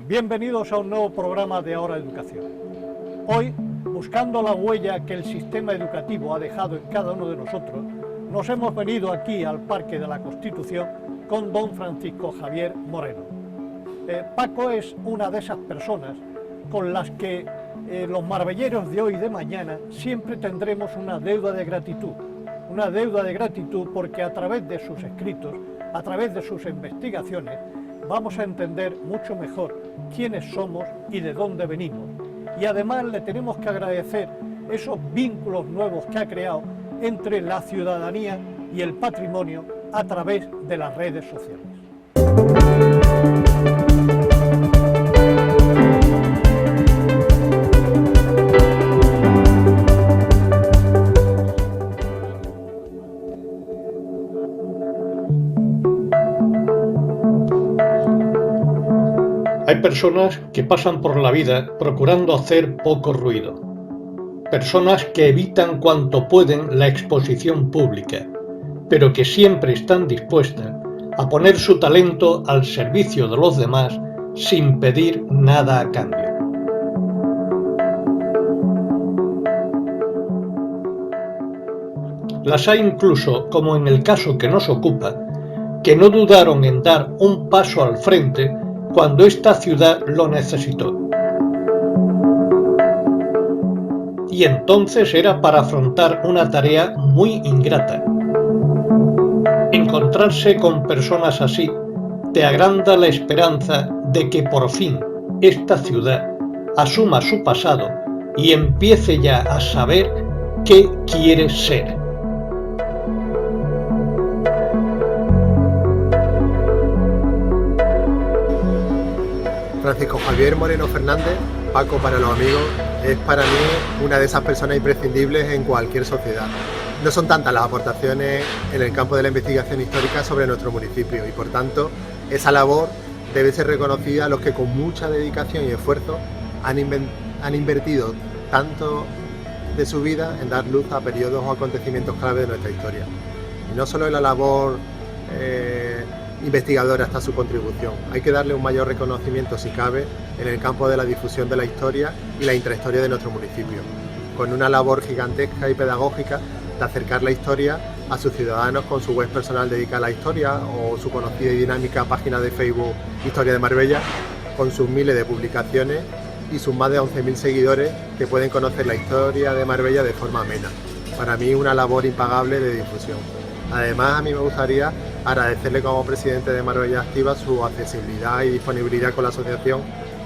Bienvenidos a un nuevo programa de Ahora Educación. Hoy, buscando la huella que el sistema educativo ha dejado en cada uno de nosotros, nos hemos venido aquí al Parque de la Constitución con don Francisco Javier Moreno. Paco es una de esas personas con las que los marbelleros de hoy y de mañana siempre tendremos una deuda de gratitud porque a través de sus escritos, a través de sus investigaciones, vamos a entender mucho mejor quiénes somos y de dónde venimos. Y además le tenemos que agradecer esos vínculos nuevos que ha creado entre la ciudadanía y el patrimonio a través de las redes sociales. Hay personas que pasan por la vida procurando hacer poco ruido. Personas que evitan cuanto pueden la exposición pública, pero que siempre están dispuestas a poner su talento al servicio de los demás sin pedir nada a cambio. Las hay incluso, como en el caso que nos ocupa, que no dudaron en dar un paso al frente cuando esta ciudad lo necesitó. Y entonces era para afrontar una tarea muy ingrata. Encontrarse con personas así te agranda la esperanza de que por fin esta ciudad asuma su pasado y empiece ya a saber qué quiere ser. Francisco Javier Moreno Fernández, Paco para los amigos, es para mí una de esas personas imprescindibles en cualquier sociedad. No son tantas las aportaciones en el campo de la investigación histórica sobre nuestro municipio y por tanto esa labor debe ser reconocida a los que con mucha dedicación y esfuerzo han invertido tanto de su vida en dar luz a periodos o acontecimientos clave de nuestra historia. Y no solo en la labor investigadora está su contribución, hay que darle un mayor reconocimiento si cabe en el campo de la difusión de la historia y la intrahistoria de nuestro municipio, con una labor gigantesca y pedagógica de acercar la historia a sus ciudadanos con su web personal dedicada a la historia o su conocida y dinámica página de Facebook Historia de Marbella, con sus miles de publicaciones y sus más de 11.000 seguidores que pueden conocer la historia de Marbella de forma amena. Para mí una labor impagable de difusión. Además, a mí me gustaría agradecerle como presidente de Marbella Activa su accesibilidad y disponibilidad con la asociación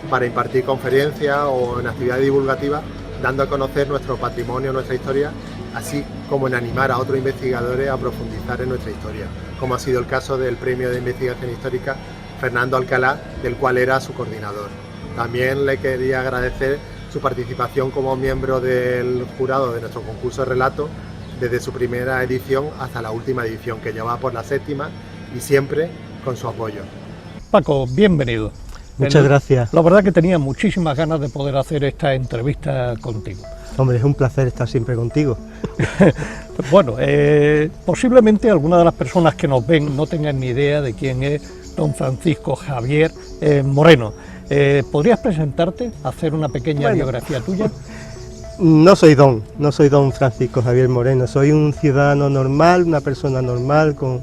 para impartir conferencias o en actividades divulgativas, dando a conocer nuestro patrimonio, nuestra historia, así como en animar a otros investigadores a profundizar en nuestra historia, como ha sido el caso del Premio de Investigación Histórica Fernando Alcalá, del cual era su coordinador. También le quería agradecer su participación como miembro del jurado de nuestro concurso de relato, desde su primera edición hasta la última edición, que lleva por la 7ª y siempre con su apoyo. Paco, bienvenido. Muchas gracias. La verdad que tenía muchísimas ganas de poder hacer esta entrevista contigo. Hombre, es un placer estar siempre contigo. Bueno, posiblemente algunas de las personas que nos ven no tengan ni idea de quién es don Francisco Javier Moreno. ¿Podrías presentarte, hacer una pequeña biografía tuya? No soy don Francisco Javier Moreno, soy un ciudadano normal, una persona normal, con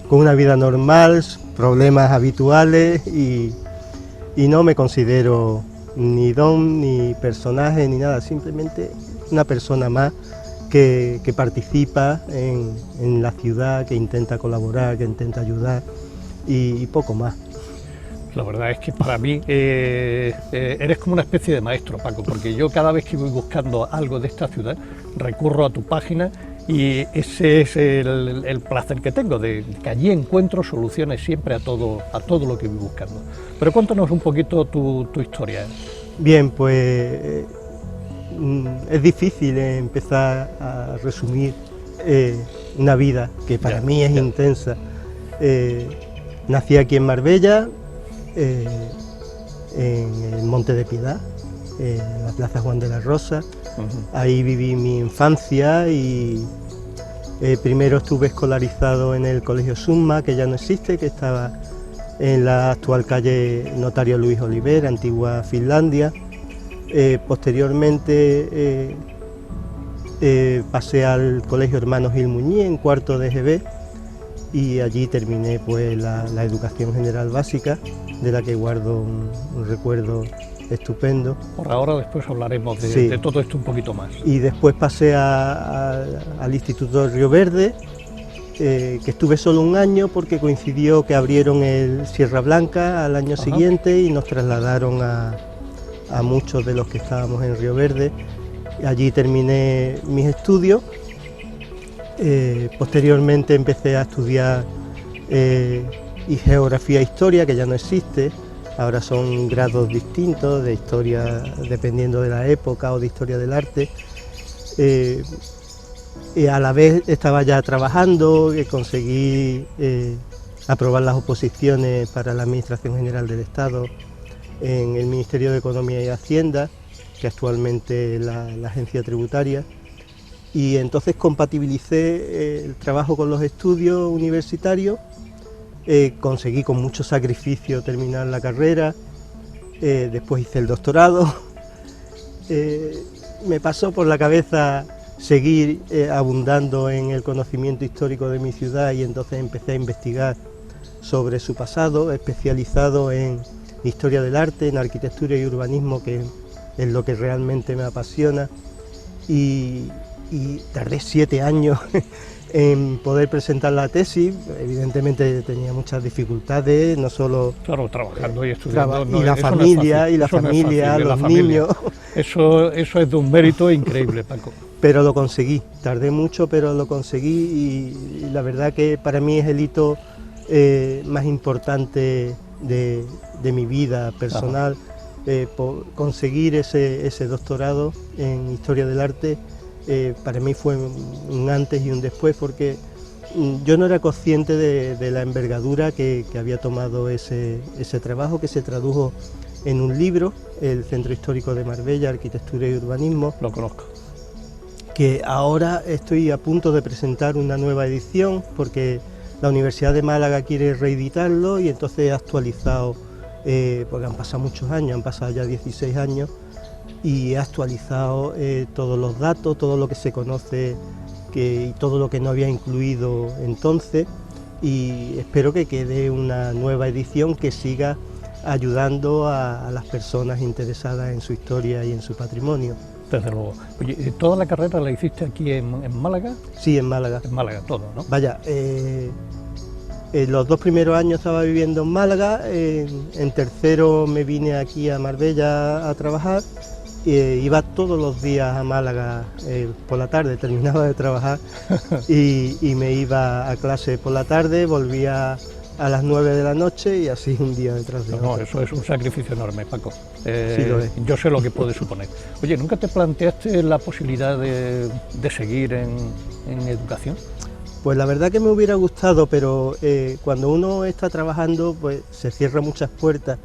una vida normal, problemas habituales y no me considero ni don, ni personaje, ni nada, simplemente una persona más que participa en la ciudad, que intenta colaborar, que intenta ayudar y poco más. La verdad es que para mí eres como una especie de maestro, Paco, porque yo cada vez que voy buscando algo de esta ciudad recurro a tu página y ese es el placer que tengo, de que allí encuentro soluciones siempre a todo lo que voy buscando. Pero cuéntanos un poquito tu historia. Bien, pues es difícil empezar a resumir una vida que para mí es intensa. Nací aquí en Marbella, en el Monte de Piedad, en la Plaza Juan de la Rosa. Ahí viví mi infancia y primero estuve escolarizado en el Colegio Summa, que ya no existe, que estaba en la actual calle Notario Luis Oliver, antigua Finlandia. Posteriormente pasé al Colegio Hermanos Gil Muñiz en cuarto de GB y allí terminé pues la educación general básica, de la que guardo un recuerdo estupendo. Por ahora después hablaremos Sí. de todo esto un poquito más. Y después pasé al Instituto Río Verde, que estuve solo un año porque coincidió que abrieron el Sierra Blanca al año siguiente y nos trasladaron a muchos de los que estábamos en Río Verde. Allí terminé mis estudios. Posteriormente empecé a estudiar y geografía e historia, que ya no existe. Ahora son grados distintos de historia, dependiendo de la época, o de historia del arte. Y a la vez estaba ya trabajando, conseguí aprobar las oposiciones para la Administración General del Estado en el Ministerio de Economía y Hacienda, que actualmente es la agencia tributaria. Y entonces compatibilicé el trabajo con los estudios universitarios. Conseguí con mucho sacrificio terminar la carrera, después hice el doctorado. Me pasó por la cabeza seguir abundando en el conocimiento histórico de mi ciudad y entonces empecé a investigar sobre su pasado, especializado en historia del arte, en arquitectura y urbanismo, que es lo que realmente me apasiona, y tardé 7 años en poder presentar la tesis. Evidentemente tenía muchas dificultades, no solo Claro, trabajando y estudiando. y la familia, los niños. Eso es de un mérito increíble, Paco. Pero lo conseguí, tardé mucho, pero lo conseguí y la verdad que para mí es el hito más importante de mi vida personal. Conseguir ese doctorado en Historia del Arte para mí fue un antes y un después, porque yo no era consciente de la envergadura que había tomado ese trabajo, que se tradujo en un libro, El Centro Histórico de Marbella, Arquitectura y Urbanismo. Lo conozco. Que ahora estoy a punto de presentar una nueva edición, porque la Universidad de Málaga quiere reeditarlo y entonces he actualizado, porque han pasado muchos años, han pasado ya 16 años, y he actualizado todos los datos, todo lo que se conoce y todo lo que no había incluido entonces, y espero que quede una nueva edición que siga ayudando a las personas interesadas en su historia y en su patrimonio. Desde luego. Oye, ¿toda la carrera la hiciste aquí en Málaga? Sí, en Málaga. En Málaga, todo, ¿no? Vaya, los 2 primeros años estaba viviendo en Málaga, en tercero me vine aquí a Marbella a trabajar, iba todos los días a Málaga por la tarde, terminaba de trabajar y me iba a clase por la tarde, volvía a las 9 de la noche y así un día detrás de otro. No, eso es un sacrificio enorme, Paco. Sí lo es. Yo sé lo que puede suponer. Oye, ¿nunca te planteaste la posibilidad de seguir en educación? Pues la verdad que me hubiera gustado, pero cuando uno está trabajando pues se cierran muchas puertas,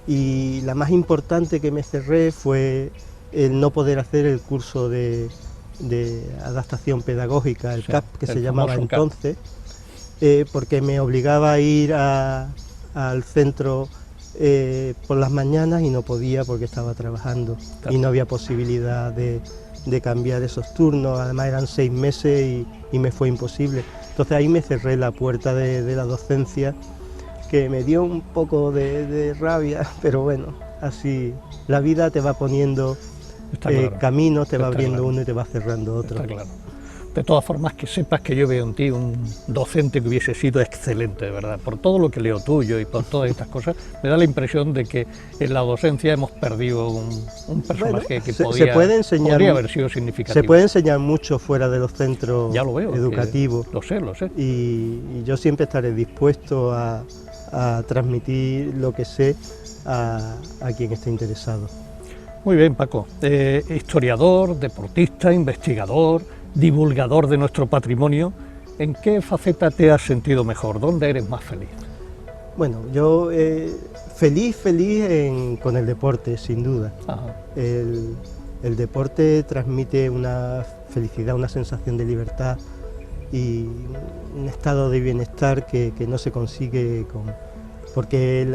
y la más importante que me cerré fue el no poder hacer el curso de adaptación pedagógica, el CAP, que se llamaba entonces, porque me obligaba a ir al centro por las mañanas y no podía porque estaba trabajando, claro. Y no había posibilidad de cambiar esos turnos, además eran 6 meses y me fue imposible. Entonces ahí me cerré la puerta de la docencia, que me dio un poco de rabia, pero bueno, así la vida te va poniendo caminos, te va abriendo uno y te va cerrando otro. Está claro. De todas formas, que sepas que yo veo en ti un docente que hubiese sido excelente, de verdad. Por todo lo que leo tuyo y por todas estas cosas, me da la impresión de que en la docencia hemos perdido un personaje que podría haber sido significativo. Se puede enseñar mucho fuera de los centros educativos. Lo sé. Y yo siempre estaré dispuesto a transmitir lo que sé a quien esté interesado. Muy bien, Paco. Historiador, deportista, investigador, divulgador de nuestro patrimonio. ¿En qué faceta te has sentido mejor? ¿Dónde eres más feliz? Bueno, yo feliz con el deporte, sin duda. El deporte transmite una felicidad, una sensación de libertad y un estado de bienestar que no se consigue porque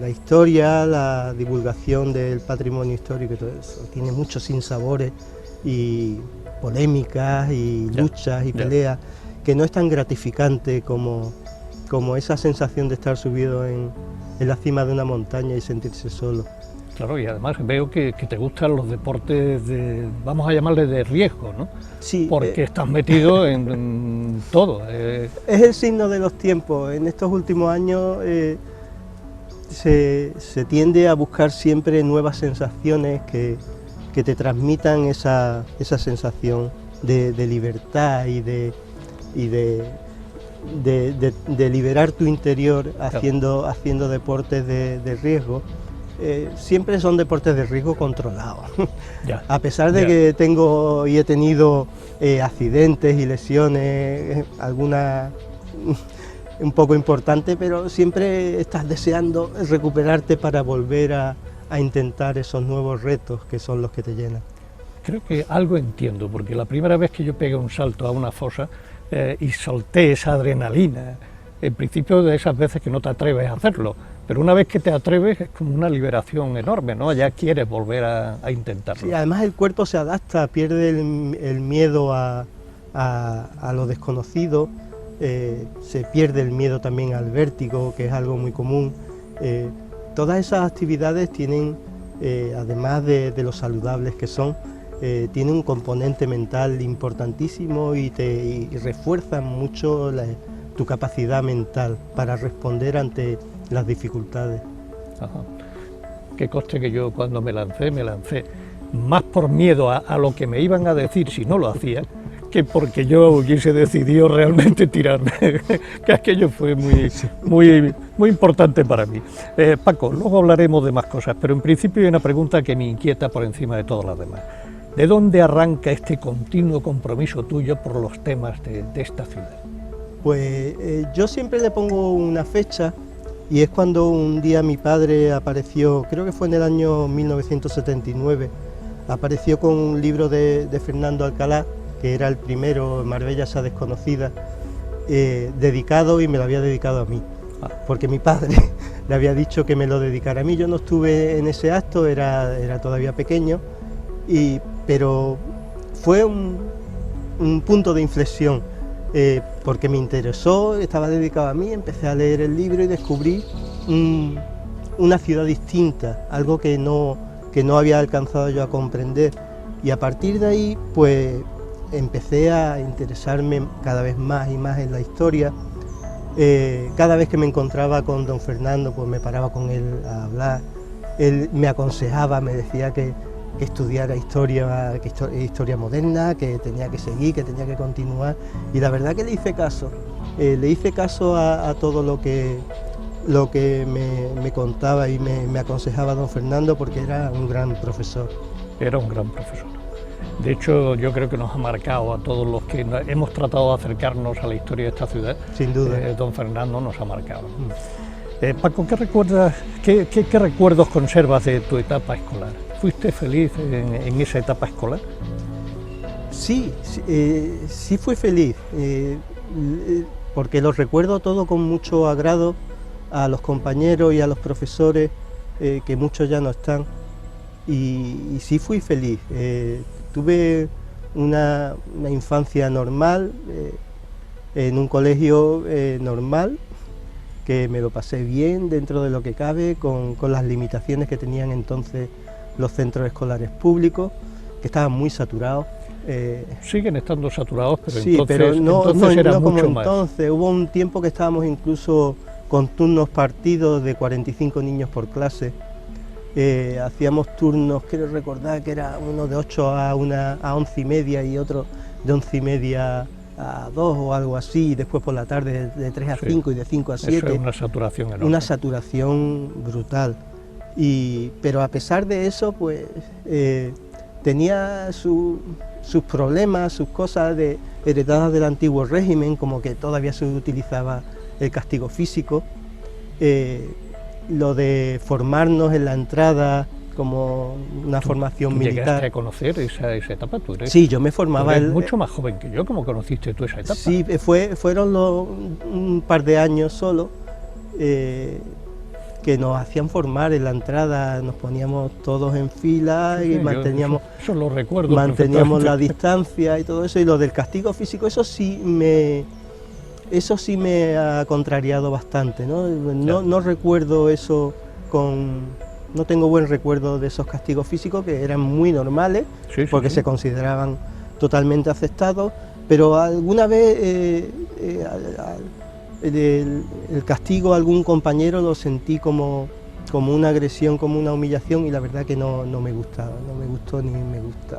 la historia, la divulgación del patrimonio histórico y todo eso tiene muchos sinsabores y polémicas y luchas y peleas, que no es tan gratificante como esa sensación de estar subido en la cima de una montaña y sentirse solo. Claro, y además veo que te gustan los deportes vamos a llamarle de riesgo, ¿no? Sí. Porque estás metido en todo. Es el signo de los tiempos. En estos últimos años se tiende a buscar siempre nuevas sensaciones que te transmitan esa sensación de libertad y de liberar tu interior haciendo deportes de riesgo. Siempre son deportes de riesgo controlados. A pesar de que tengo y he tenido accidentes y lesiones, algunas un poco importantes, pero siempre estás deseando recuperarte para volver a intentar esos nuevos retos que son los que te llenan. Creo que algo entiendo, porque la primera vez que yo pegué un salto a una fosa y solté esa adrenalina, en principio de esas veces que no te atreves a hacerlo, pero una vez que te atreves es como una liberación enorme, ¿no? Ya quieres volver a intentarlo. Sí, además el cuerpo se adapta, pierde el miedo a lo desconocido, se pierde el miedo también al vértigo, que es algo muy común. Todas esas actividades tienen, además de lo saludables que son, tienen un componente mental importantísimo y refuerzan mucho tu capacidad mental para responder ante las dificultades. Ajá. Que conste que yo cuando me lancé más por miedo a lo que me iban a decir si no lo hacía, que porque yo hubiese decidido realmente tirarme, que aquello fue muy importante para mí. Paco, luego hablaremos de más cosas, pero en principio hay una pregunta que me inquieta por encima de todas las demás. ¿De dónde arranca este continuo compromiso tuyo por los temas de esta ciudad? Pues yo siempre le pongo una fecha, y es cuando un día mi padre apareció, creo que fue en el año 1979, apareció con un libro de Fernando Alcalá, que era el primero, Marbella esa desconocida, dedicado, y me lo había dedicado a mí, porque mi padre le había dicho que me lo dedicara a mí. Yo no estuve en ese acto, era todavía pequeño, pero fue un punto de inflexión, porque me interesó, estaba dedicado a mí, empecé a leer el libro y descubrí una ciudad distinta, algo que no había alcanzado yo a comprender, y a partir de ahí pues empecé a interesarme cada vez más y más en la historia. Cada vez que me encontraba con don Fernando pues me paraba con él a hablar, él me aconsejaba, me decía que estudiara historia moderna, que tenía que seguir, que tenía que continuar, y la verdad que le hice caso a todo lo que me contaba y me aconsejaba don Fernando, porque era un gran profesor. Era un gran profesor. De hecho, yo creo que nos ha marcado a todos los que hemos tratado de acercarnos a la historia de esta ciudad. Sin duda. Don Fernando nos ha marcado. Paco, ¿qué recuerdos conservas de tu etapa escolar? ¿Fuiste feliz en esa etapa escolar? Sí fui feliz, porque lo recuerdo todo con mucho agrado, a los compañeros y a los profesores, que muchos ya no están, y sí fui feliz. Tuve una infancia normal, en un colegio normal, que me lo pasé bien dentro de lo que cabe, con las limitaciones que tenían entonces los centros escolares públicos, que estaban muy saturados. Siguen estando saturados, pero sí, entonces, pero entonces era no como mucho más. Entonces, hubo un tiempo que estábamos incluso con turnos partidos de 45 niños por clase. Hacíamos turnos, quiero recordar que era uno de 8 a 11:30 y otro de 11:30 a 2 o algo así, y después por la tarde de 3 a 5 y de 5 a 7. Eso es una saturación enorme. Una saturación brutal. Pero a pesar de eso, pues tenía sus problemas, sus cosas heredadas del antiguo régimen, como que todavía se utilizaba el castigo físico, lo de formarnos en la entrada como una formación militar. ¿Llegaste a conocer esa etapa? ¿Tú eres, sí, yo me formaba... Tú eres mucho más joven que yo. ¿Cómo conociste tú esa etapa? Sí, fueron un par de años solo, que nos hacían formar en la entrada, nos poníamos todos en fila y manteníamos, eso lo recuerdo manteníamos la distancia y todo eso. Y lo del castigo físico, eso sí me ha contrariado bastante, ¿no? No recuerdo eso no tengo buen recuerdo de esos castigos físicos, que eran muy normales, porque se consideraban totalmente aceptados, pero alguna vez el castigo a algún compañero lo sentí como una agresión, como una humillación, y la verdad que no me gustaba, no me gustó ni me gusta.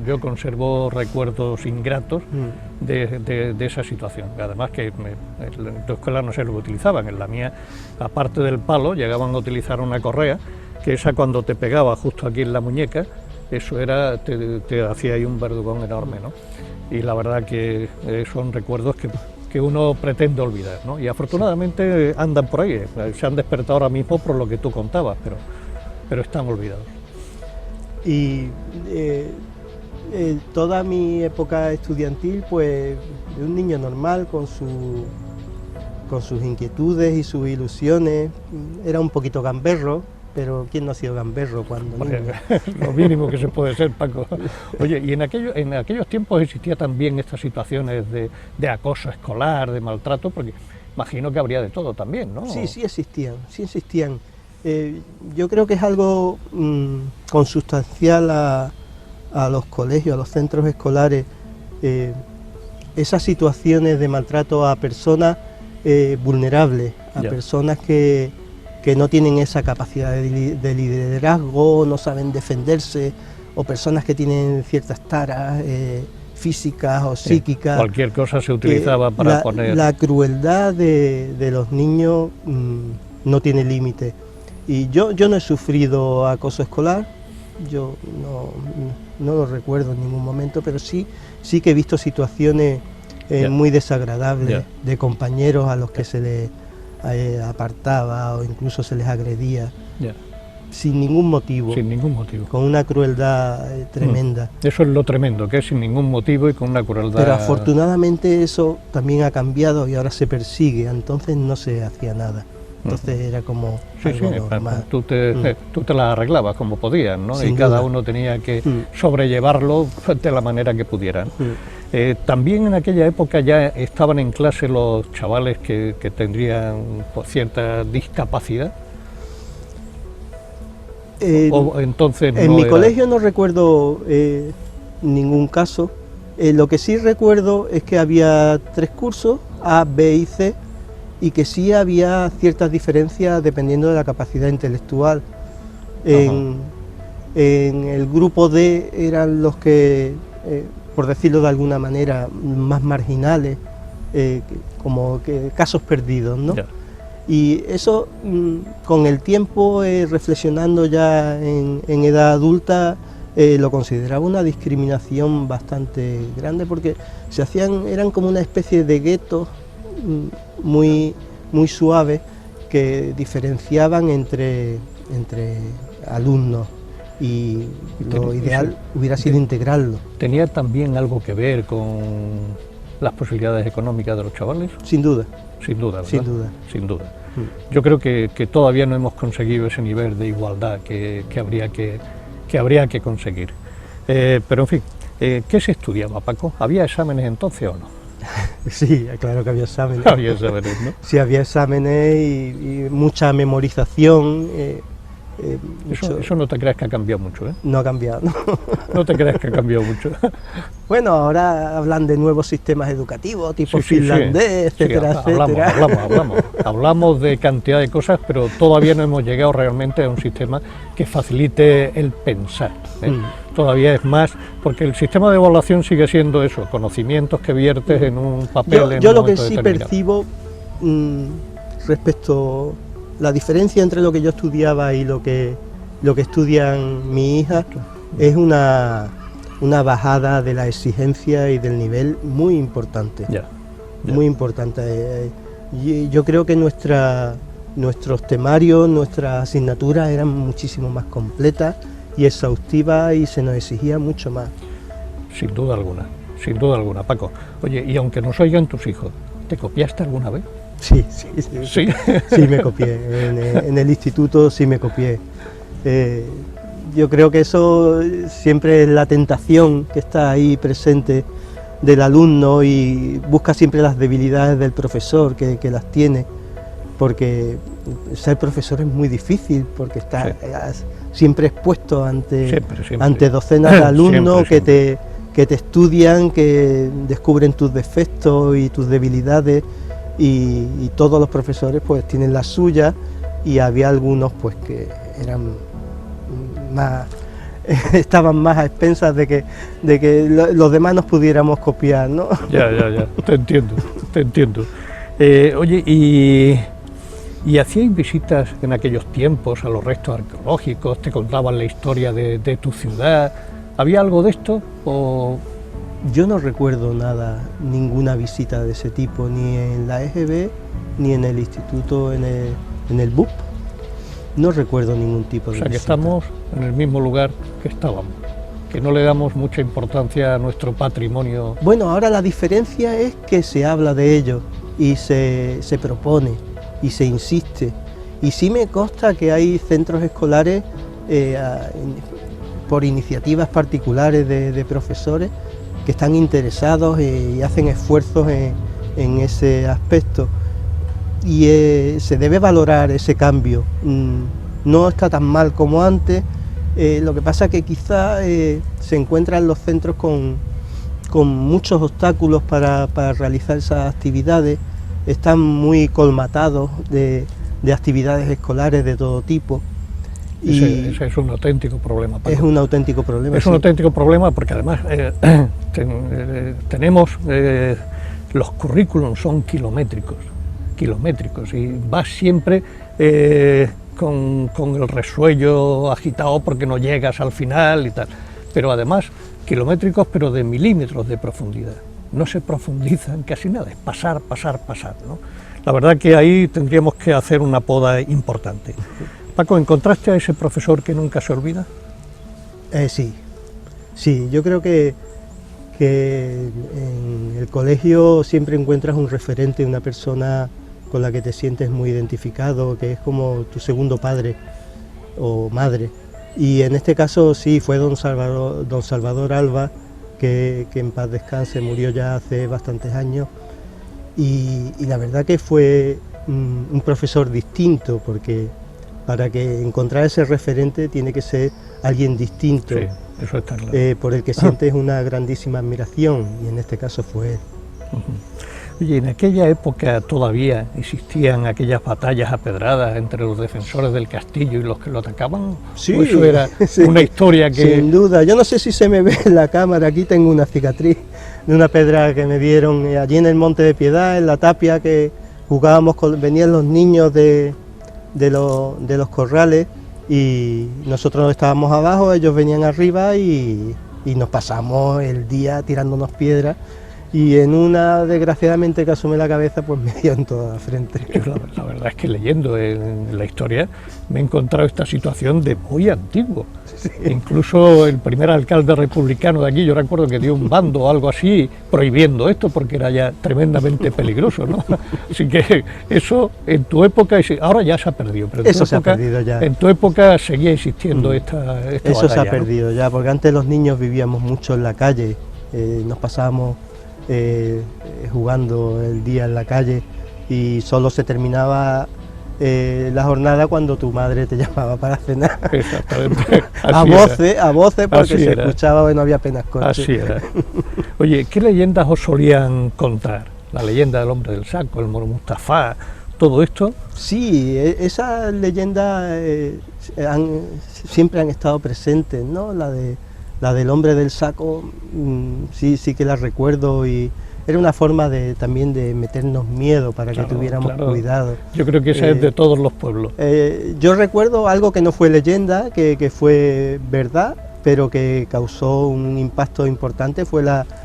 Yo conservo recuerdos ingratos de esa situación, además que en tu escuela no se lo utilizaban, en la mía, aparte del palo, llegaban a utilizar una correa, que esa cuando te pegaba justo aquí en la muñeca, eso era, te hacía ahí un verdugón enorme, ¿no? Y la verdad que son recuerdos que uno pretende olvidar, ¿no? Y afortunadamente andan por ahí, se han despertado ahora mismo por lo que tú contabas, pero están olvidados. Y toda mi época estudiantil, pues, de un niño normal con sus inquietudes y sus ilusiones, era un poquito gamberro, pero ¿quién no ha sido gamberro cuando niño? Lo mínimo que se puede ser, Paco. Oye, y en aquellos tiempos existía también estas situaciones de acoso escolar, de maltrato, porque imagino que habría de todo también, ¿no? Sí existían. Yo creo que es algo consustancial a los colegios, a los centros escolares, esas situaciones de maltrato a personas vulnerables, a personas que no tienen esa capacidad de liderazgo, no saben defenderse, o personas que tienen ciertas taras físicas o psíquicas. Cualquier cosa se utilizaba para poner... La crueldad de los niños no tiene límite. Y yo no he sufrido acoso escolar, yo no lo recuerdo en ningún momento, pero sí que he visto situaciones muy desagradables de compañeros a los que se les apartaba o incluso se les agredía sin ningún motivo, con una crueldad tremenda. Eso es lo tremendo, que es sin ningún motivo y con una crueldad. Pero afortunadamente eso también ha cambiado y ahora se persigue, entonces no se hacía nada. Entonces era como algo normal. Tú te las arreglabas como podías, ¿no? Sin y duda. Cada uno tenía que sobrellevarlo de la manera que pudieran. También en aquella época ya estaban en clase los chavales que tendrían cierta discapacidad. O entonces en mi colegio no recuerdo ningún caso. Lo que sí recuerdo es que había 3 cursos, A, B y C, y que sí había ciertas diferencias dependiendo de la capacidad intelectual. En el grupo D eran los que, por decirlo de alguna manera, más marginales, como que casos perdidos, ¿no? Y eso, con el tiempo, reflexionando ya en edad adulta, lo consideraba una discriminación bastante grande, porque eran como una especie de guetos muy suaves que diferenciaban entre alumnos, y lo ideal hubiera sido integrarlo. ¿Tenía también algo que ver con las posibilidades económicas de los chavales? Sin duda. Sin duda, ¿verdad? Sin duda. Sin duda. Yo creo que todavía no hemos conseguido ese nivel de igualdad que habría que conseguir. Pero en fin, ¿qué se estudiaba, Paco? ¿Había exámenes entonces o no? Sí, claro que había exámenes. Había exámenes, ¿no? Sí, había exámenes y mucha memorización. Eso no te creas que ha cambiado mucho, ¿eh? No ha cambiado, ¿no? No te creas que ha cambiado mucho. Bueno, ahora hablan de nuevos sistemas educativos, tipo finlandés, etcétera, etcétera. Hablamos de cantidad de cosas, pero todavía no hemos llegado realmente a un sistema que facilite el pensar, ¿eh? Todavía es más, porque el sistema de evaluación sigue siendo eso, conocimientos que viertes en un papel. Yo lo que sí percibo respecto la diferencia entre lo que yo estudiaba y lo que estudian mi hija es una bajada de la exigencia y del nivel muy importante. Muy importante. Yo creo que nuestros temarios, nuestras asignaturas eran muchísimo más completas y exhaustivas, y se nos exigía mucho más. Sin duda alguna, Paco. Oye, y aunque nos oigan tus hijos, ¿te copiaste alguna vez? Sí, Sí. sí me copié. En el instituto sí me copié. Yo creo que eso siempre es la tentación que está ahí presente del alumno y busca siempre las debilidades del profesor que las tiene, porque ser profesor es muy difícil, porque estás siempre expuesto ante docenas de alumnos que te estudian, que descubren tus defectos y tus debilidades, y todos los profesores pues tienen las suyas, y había algunos pues que eran más estaban más a expensas de que los demás nos pudiéramos copiar, ¿no? Ya, te entiendo. Oye, ¿y hacíais visitas en aquellos tiempos a los restos arqueológicos? ¿Te contaban la historia de tu ciudad? ¿Había algo de esto? ¿O...? Yo no recuerdo ninguna visita de ese tipo, ni en la EGB, ni en el instituto, en el BUP. No recuerdo ningún tipo de visita. Que estamos en el mismo lugar que estábamos, que no le damos mucha importancia a nuestro patrimonio. Bueno, ahora la diferencia es que se habla de ello y se propone y se insiste. Y sí me consta que hay centros escolares por iniciativas particulares de profesores que están interesados y hacen esfuerzos en ese aspecto. Y se debe valorar ese cambio. No está tan mal como antes, lo que pasa que quizá se encuentran los centros con muchos obstáculos para realizar esas actividades, están muy colmatados de actividades escolares de todo tipo. Ese es un auténtico problema, Paco. Es un auténtico problema. Es un auténtico problema porque además tenemos, los currículums son kilométricos, y vas siempre con el resuello agitado porque no llegas al final y tal, pero además kilométricos, pero de milímetros de profundidad, no se profundiza en casi nada, es pasar, ¿no? La verdad que ahí tendríamos que hacer una poda importante. Paco, ¿encontraste a ese profesor que nunca se olvida? Sí, yo creo que en el colegio siempre encuentras un referente, una persona con la que te sientes muy identificado, que es como tu segundo padre o madre. Y en este caso sí, fue don Salvador Alba, que en paz descanse, murió ya hace bastantes años, y la verdad que fue un profesor distinto, porque para que encontrar ese referente tiene que ser alguien distinto, sí, eso está claro. Por el que sientes una grandísima admiración, y en este caso fue él. Oye, en aquella época todavía existían aquellas batallas apedradas entre los defensores del castillo y los que lo atacaban. Sí, ¿O eso era sí, una historia que...? Sin duda, yo no sé si se me ve en la cámara, aquí tengo una cicatriz de una pedrada que me dieron allí en el Monte de Piedad, en la tapia, que jugábamos, venían los niños de los corrales y nosotros estábamos abajo, ellos venían arriba y nos pasamos el día tirándonos piedras. Y en una, desgraciadamente, que asomé la cabeza, pues me dio en toda la frente. La verdad es que leyendo en la historia me he encontrado esta situación de muy antiguo. Sí. Incluso el primer alcalde republicano de aquí, yo recuerdo que dio un bando o algo así prohibiendo esto porque era ya tremendamente peligroso, ¿no? Así que eso en tu época, ahora ya se ha perdido, pero eso se ha perdido ya. En tu época seguía existiendo esta eso batalla, se ha perdido, ¿no? Ya, porque antes los niños vivíamos mucho en la calle, nos pasábamos jugando el día en la calle y solo se terminaba la jornada cuando tu madre te llamaba para cenar. Exactamente. a voces porque se escuchaba que no había apenas coche. Así era. Oye, ¿qué leyendas os solían contar? La leyenda del hombre del saco, el Moro Mustafá, todo esto. Sí, esas leyendas siempre han estado presentes, ¿no? La del hombre del saco, sí que la recuerdo, y era una forma también de meternos miedo para que tuviéramos cuidado. Yo creo que esa es de todos los pueblos. Yo recuerdo algo que no fue leyenda, que fue verdad, pero que causó un impacto importante, fue la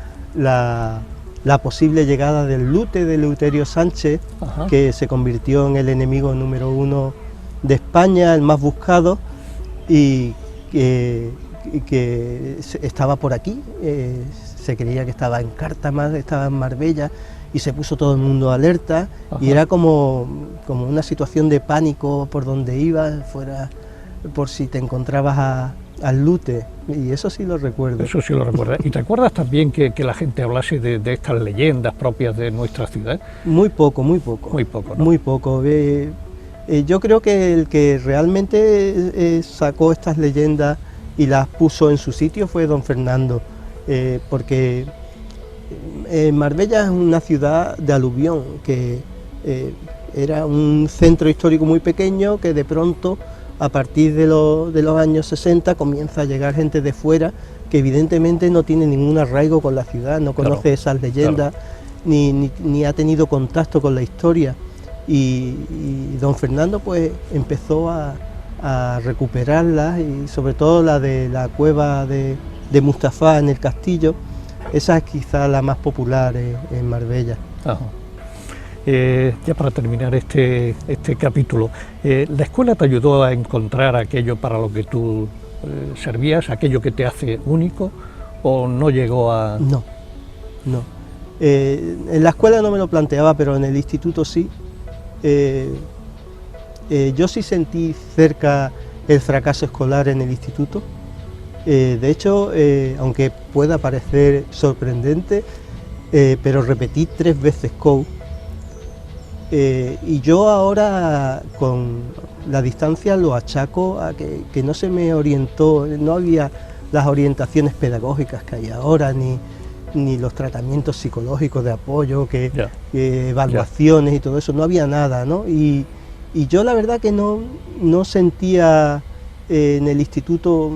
posible llegada del Lute, de Eleuterio Sánchez, ajá, que se convirtió en el enemigo número 1 de España, el más buscado, y que estaba por aquí, se creía que estaba en Cártama, estaba en Marbella, y se puso todo el mundo alerta. Ajá. Y era como una situación de pánico por donde ibas, fuera por si te encontrabas al lute, y eso sí lo recuerdo. Eso sí lo recuerdas. ¿Y te acuerdas también que la gente hablase de estas leyendas propias de nuestra ciudad? Muy poco, muy poco. Muy poco, ¿no? Muy poco. Yo creo que el que realmente sacó estas leyendas y las puso en su sitio fue don Fernando, porque Marbella es una ciudad de aluvión, que era un centro histórico muy pequeño que de pronto, a partir de los años 60, comienza a llegar gente de fuera que evidentemente no tiene ningún arraigo con la ciudad, no conoce claro, esas leyendas, claro, ni ha tenido contacto con la historia. Y don Fernando pues empezó a recuperarlas, y sobre todo la de la cueva de Mustafá en el castillo. Esa es quizá la más popular en Marbella. Ajá. Ya para terminar este capítulo, ¿la escuela te ayudó a encontrar aquello para lo que tú servías, aquello que te hace único, o no llegó a...? No. En la escuela no me lo planteaba, pero en el instituto sí. Yo sí sentí cerca el fracaso escolar en el instituto. De hecho, aunque pueda parecer sorprendente, pero repetí 3 veces COU. Y yo ahora, con la distancia, lo achaco a que no se me orientó, no había las orientaciones pedagógicas que hay ahora, ni los tratamientos psicológicos de apoyo, evaluaciones y todo eso, no había nada, ¿no? Y yo la verdad que no sentía en el instituto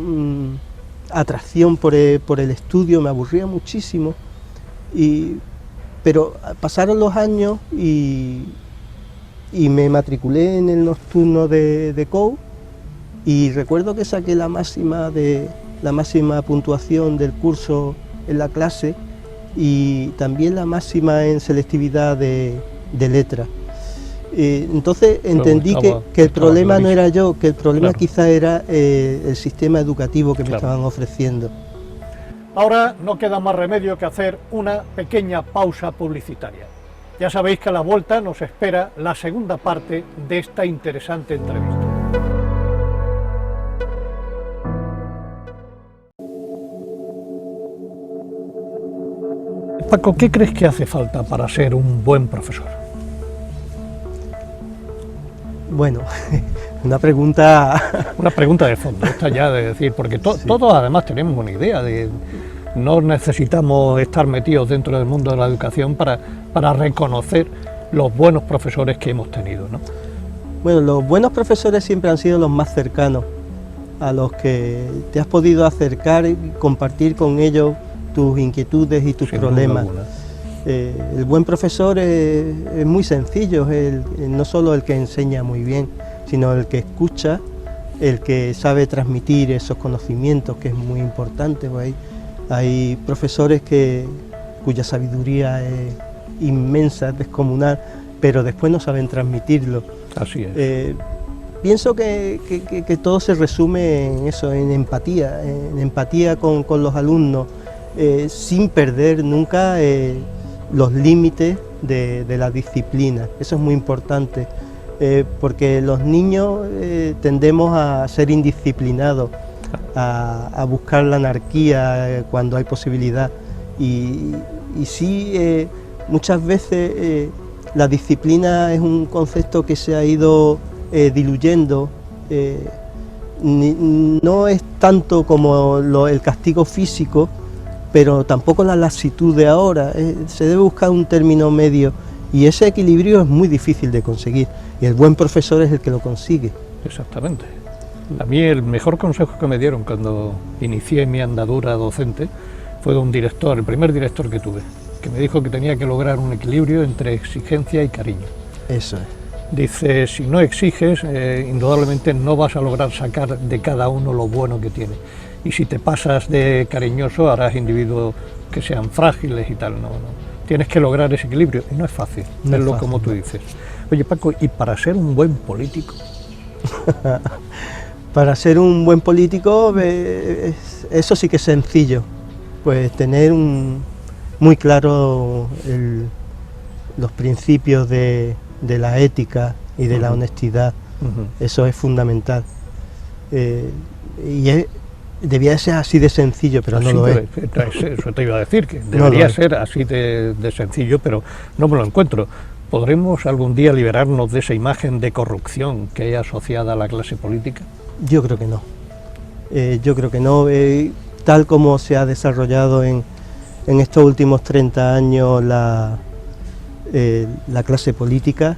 atracción por el estudio, me aburría muchísimo, pero pasaron los años y me matriculé en el nocturno de COU, y recuerdo que saqué la máxima puntuación del curso en la clase, y también la máxima en selectividad de letra. Entonces entendí que el problema no era yo, que el problema claro, quizá era el sistema educativo que me estaban ofreciendo. Ahora no queda más remedio que hacer una pequeña pausa publicitaria. Ya sabéis que a la vuelta nos espera la segunda parte de esta interesante entrevista. Paco, ¿qué crees que hace falta para ser un buen profesor? Bueno, una pregunta... Una pregunta de fondo, esta ya de decir, porque todos además tenemos una idea de... No necesitamos estar metidos dentro del mundo de la educación para reconocer los buenos profesores que hemos tenido, ¿no? Bueno, los buenos profesores siempre han sido los más cercanos, a los que te has podido acercar y compartir con ellos tus inquietudes y tus problemas. El buen profesor es muy sencillo, no solo el que enseña muy bien, sino el que escucha, el que sabe transmitir esos conocimientos, que es muy importante. Pues hay profesores cuya sabiduría es inmensa, es descomunal, pero después no saben transmitirlo. Así es. Pienso que todo se resume en eso, en empatía con los alumnos, sin perder nunca los límites de la disciplina. Eso es muy importante, porque los niños tendemos a ser indisciplinados, a buscar la anarquía cuando hay posibilidad, y sí, muchas veces la disciplina es un concepto que se ha ido diluyendo. No es tanto como el castigo físico, pero tampoco la laxitud de ahora. Se debe buscar un término medio, y ese equilibrio es muy difícil de conseguir, y el buen profesor es el que lo consigue. Exactamente. A mí el mejor consejo que me dieron cuando inicié mi andadura docente fue de un director, el primer director que tuve, que me dijo que tenía que lograr un equilibrio entre exigencia y cariño. Eso es. Dice, si no exiges, indudablemente no vas a lograr sacar de cada uno lo bueno que tiene. Y si te pasas de cariñoso, harás individuos que sean frágiles y tal. No. Tienes que lograr ese equilibrio, y no es fácil, no es fácil, como no. tú dices. Oye, Paco, ¿y para ser un buen político? Para ser un buen político, eso sí que es sencillo, pues tener muy claro los principios de la ética y de la honestidad. Eso es fundamental. Debía ser así de sencillo, pero no lo es. Eso te iba a decir, que debería ser así de sencillo, pero no me lo encuentro. ¿Podremos algún día liberarnos de esa imagen de corrupción que hay asociada a la clase política? Yo creo que no. Yo creo que no. Tal como se ha desarrollado en estos últimos 30 años la clase política,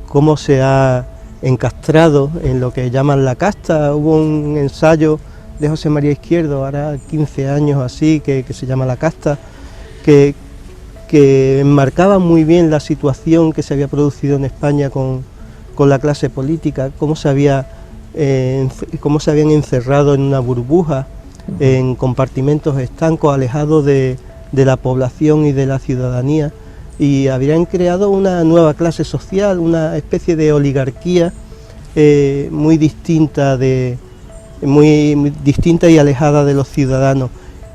cómo se ha encastrado en lo que llaman la casta. Hubo un ensayo de José María Izquierdo, ahora 15 años así, que se llama La casta, que enmarcaba muy bien la situación que se había producido en España con la clase política, cómo se habían encerrado en una burbuja, en compartimentos estancos, alejados de la población y de la ciudadanía, y habrían creado una nueva clase social, una especie de oligarquía muy distinta y alejada de los ciudadanos,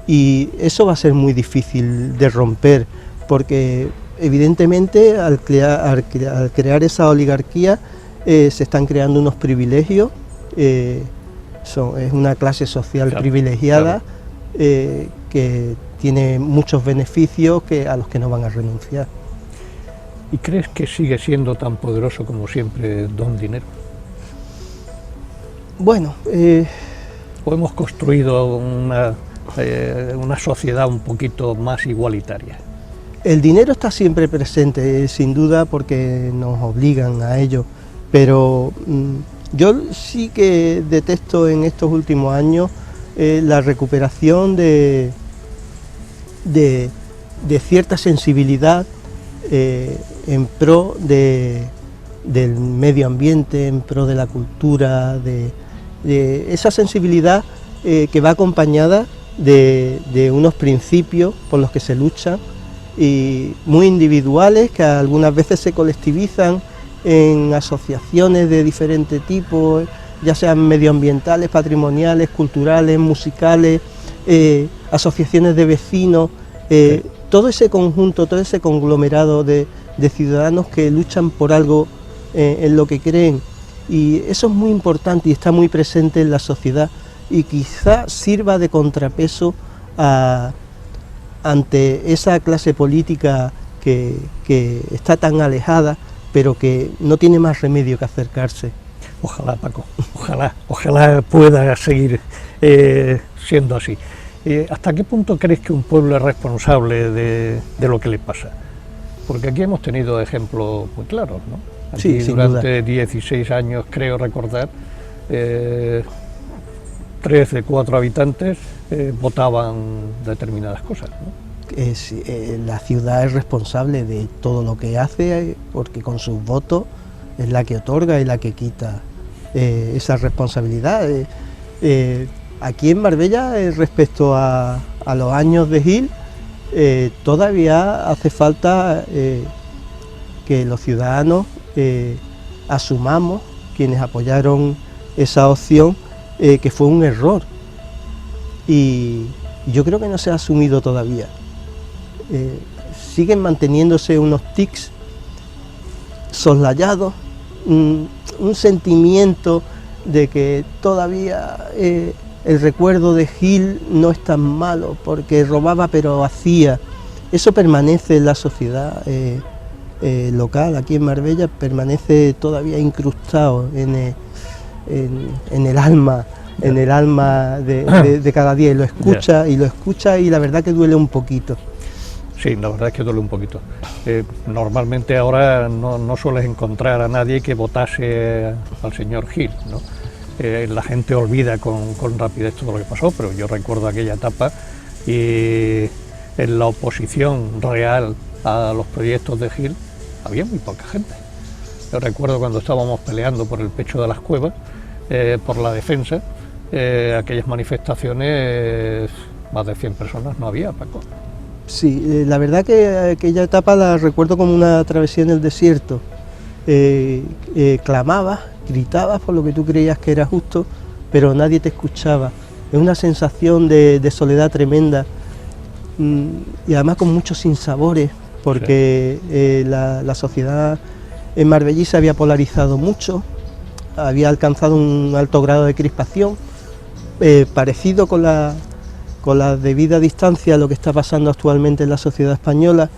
y eso va a ser muy difícil de romper, porque evidentemente al crear esa oligarquía se están creando unos privilegios, es una clase social privilegiada, que tiene muchos beneficios a los que no van a renunciar. ¿Y crees que sigue siendo tan poderoso como siempre don Dinero? Bueno, ¿o hemos construido una sociedad un poquito más igualitaria? El dinero está siempre presente, sin duda, porque nos obligan a ello, pero yo sí que detesto en estos últimos años la recuperación de cierta sensibilidad en pro del medio ambiente, en pro de la cultura, de esa sensibilidad que va acompañada de unos principios por los que se luchan, y muy individuales, que algunas veces se colectivizan en asociaciones de diferente tipo, ya sean medioambientales, patrimoniales, culturales, musicales, asociaciones de vecinos, todo ese conjunto, todo ese conglomerado de ciudadanos que luchan por algo en lo que creen, y eso es muy importante y está muy presente en la sociedad, y quizá sirva de contrapeso ante esa clase política que está tan alejada, pero que no tiene más remedio que acercarse. Ojalá, Paco, ojalá pueda seguir siendo así. ¿Hasta qué punto crees que un pueblo es responsable de lo que le pasa? Porque aquí hemos tenido ejemplos muy claros, ¿no? Aquí sí, durante 16 años, creo recordar, 3 de 4 habitantes votaban determinadas cosas, ¿no? La ciudad es responsable de todo lo que hace, porque con sus votos es la que otorga y la que quita esa responsabilidad. Aquí en Marbella, respecto a los años de Gil, todavía hace falta que los ciudadanos asumamos, quienes apoyaron esa opción, que fue un error, y yo creo que no se ha asumido todavía. Siguen manteniéndose unos tics soslayados, un sentimiento de que todavía el recuerdo de Gil no es tan malo, porque robaba pero hacía. Eso permanece en la sociedad local, aquí en Marbella, permanece todavía incrustado en el alma, de cada día, y lo escucha, y la verdad que duele un poquito. Sí, la verdad es que duele un poquito. Normalmente ahora no sueles encontrar a nadie que votase al señor Gil, ¿no? La gente olvida con rapidez todo lo que pasó, pero yo recuerdo aquella etapa, y en la oposición real a los proyectos de Gil había muy poca gente. Yo recuerdo cuando estábamos peleando por el pecho de las cuevas, por la defensa, aquellas manifestaciones, más de 100 personas no había, Paco. Sí, la verdad que aquella etapa la recuerdo como una travesía en el desierto. Clamabas, gritabas por lo que tú creías que era justo, pero nadie te escuchaba. Es una sensación de soledad tremenda, y además con muchos sinsabores, porque la sociedad en Marbellí se había polarizado mucho, había alcanzado un alto grado de crispación, parecido con la debida distancia a lo que está pasando actualmente en la sociedad española,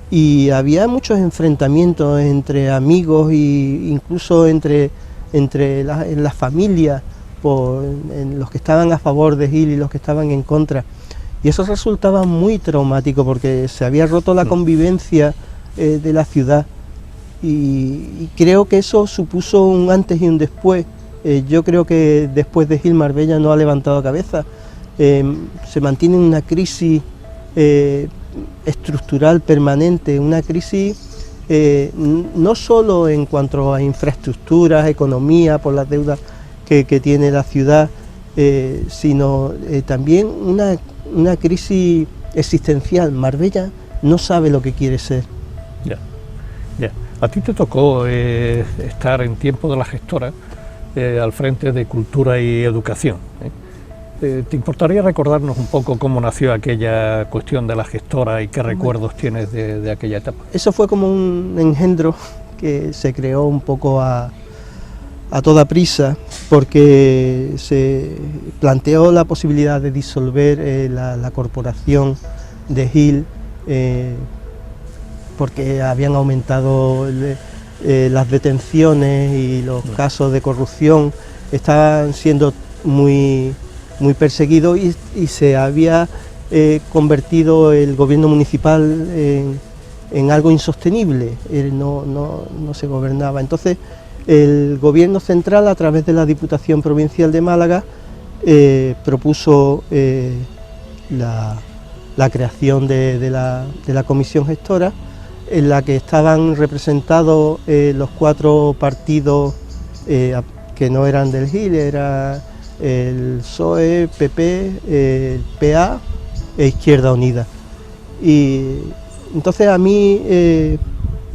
y había muchos enfrentamientos entre amigos e incluso entre en las familias, en los que estaban a favor de Gil y los que estaban en contra, y eso resultaba muy traumático porque se había roto la convivencia de la ciudad, y creo que eso supuso un antes y un después. Yo creo que después de Gil, Marbella no ha levantado cabeza, se mantiene una crisis estructural permanente, una crisis no solo en cuanto a infraestructuras, economía, por las deudas que tiene la ciudad, sino también una crisis existencial. Marbella no sabe lo que quiere ser. Ya. A ti te tocó estar en tiempo de la gestora al frente de Cultura y Educación. ¿Te importaría recordarnos un poco cómo nació aquella cuestión de la gestora y qué recuerdos tienes de aquella etapa? Eso fue como un engendro que se creó un poco a toda prisa, porque se planteó la posibilidad de disolver la corporación de Gil, porque habían aumentado las detenciones y los casos de corrupción, estaban siendo muy perseguidos, y se había convertido el gobierno municipal en algo insostenible, no se gobernaba. Entonces el gobierno central, a través de la Diputación Provincial de Málaga, propuso la creación de la comisión gestora, en la que estaban representados los 4 partidos que no eran del Gil, era el PSOE, PP, el PA e Izquierda Unida. Y entonces a mí,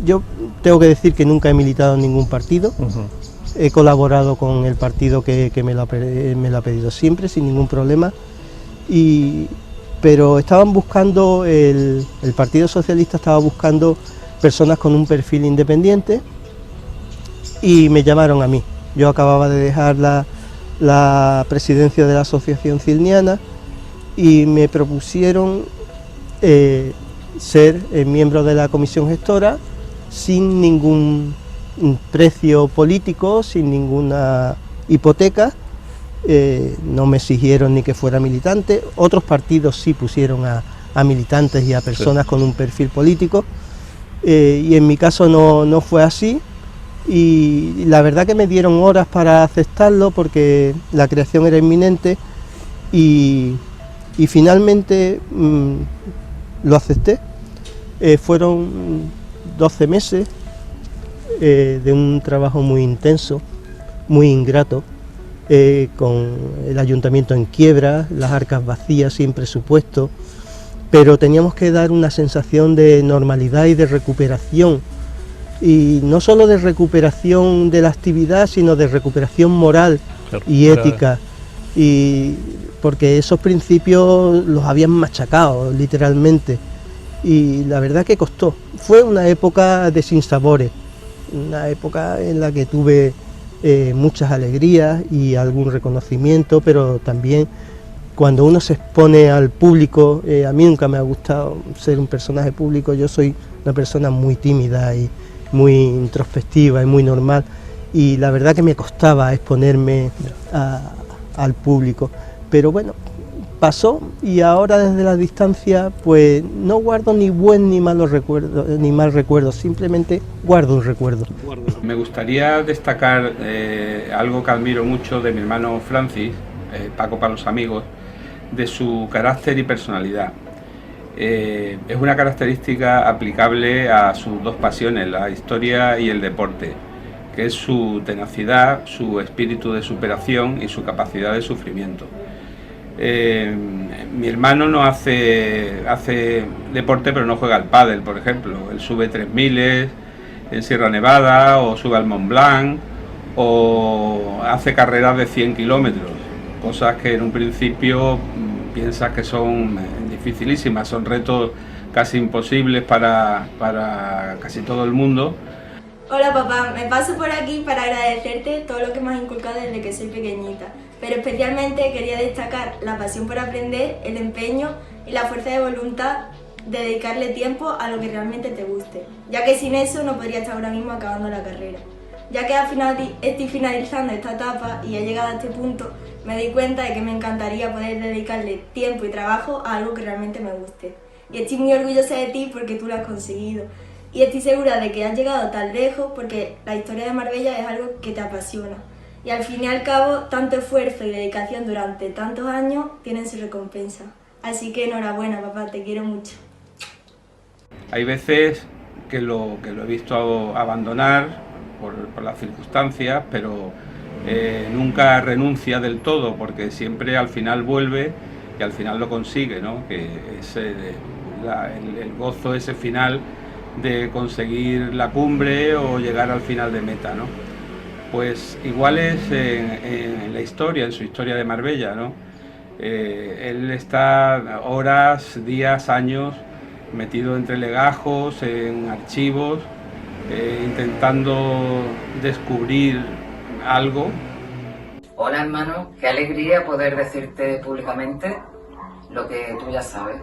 yo tengo que decir que nunca he militado en ningún partido. He colaborado con el partido que me lo ha pedido siempre, sin ningún problema, pero estaban buscando, el Partido Socialista estaba buscando personas con un perfil independiente, y me llamaron a mí. Yo acababa de dejar la presidencia de la Asociación Cilniana, y me propusieron ser miembro de la comisión gestora sin ningún precio político, sin ninguna hipoteca. No me exigieron ni que fuera militante. Otros partidos sí pusieron a militantes y a personas con un perfil político, y en mi caso no fue así, y la verdad que me dieron horas para aceptarlo porque la creación era inminente, y finalmente lo acepté. Fueron 12 meses de un trabajo muy intenso, muy ingrato, con el ayuntamiento en quiebra, las arcas vacías, sin presupuesto, pero teníamos que dar una sensación de normalidad y de recuperación, y no solo de recuperación de la actividad, sino de recuperación moral y ética, y porque esos principios los habían machacado literalmente, y la verdad que costó. Fue una época de sinsabores, una época en la que tuve muchas alegrías y algún reconocimiento, pero también cuando uno se expone al público, a mí nunca me ha gustado ser un personaje público. Yo soy una persona muy tímida y muy introspectiva y muy normal, y la verdad que me costaba exponerme al público, pero bueno, pasó, y ahora desde la distancia pues no guardo ni buen ni malos recuerdos, ni mal recuerdos, simplemente guardo un recuerdo. Me gustaría destacar algo que admiro mucho de mi hermano Francis, Paco para los amigos, de su carácter y personalidad. Es una característica aplicable a sus dos pasiones, la historia y el deporte, que es su tenacidad, su espíritu de superación y su capacidad de sufrimiento. Mi hermano no hace deporte, pero no juega al pádel, por ejemplo. Él sube 3000 en Sierra Nevada, o sube al Mont Blanc, o hace carreras de 100 kilómetros, cosas que en un principio piensas que son dificilísimas, son retos casi imposibles para casi todo el mundo. Hola papá, me paso por aquí para agradecerte todo lo que me has inculcado desde que soy pequeñita, pero especialmente quería destacar la pasión por aprender, el empeño y la fuerza de voluntad de dedicarle tiempo a lo que realmente te guste, ya que sin eso no podría estar ahora mismo acabando la carrera. Ya que estoy finalizando esta etapa y he llegado a este punto, me di cuenta de que me encantaría poder dedicarle tiempo y trabajo a algo que realmente me guste. Y estoy muy orgullosa de ti porque tú lo has conseguido. Y estoy segura de que has llegado tan lejos porque la historia de Marbella es algo que te apasiona. Y al fin y al cabo, tanto esfuerzo y dedicación durante tantos años tienen su recompensa. Así que enhorabuena, papá, te quiero mucho. Hay veces que lo he visto abandonar por las circunstancias, pero nunca renuncia del todo, porque siempre al final vuelve y al final lo consigue, ¿no? Que es el gozo ese final de conseguir la cumbre o llegar al final de meta, ¿no? Pues igual es en la historia, en su historia de Marbella, ¿no? Él está horas, días, años metido entre legajos, en archivos, intentando descubrir algo. Hola hermano, qué alegría poder decirte públicamente lo que tú ya sabes,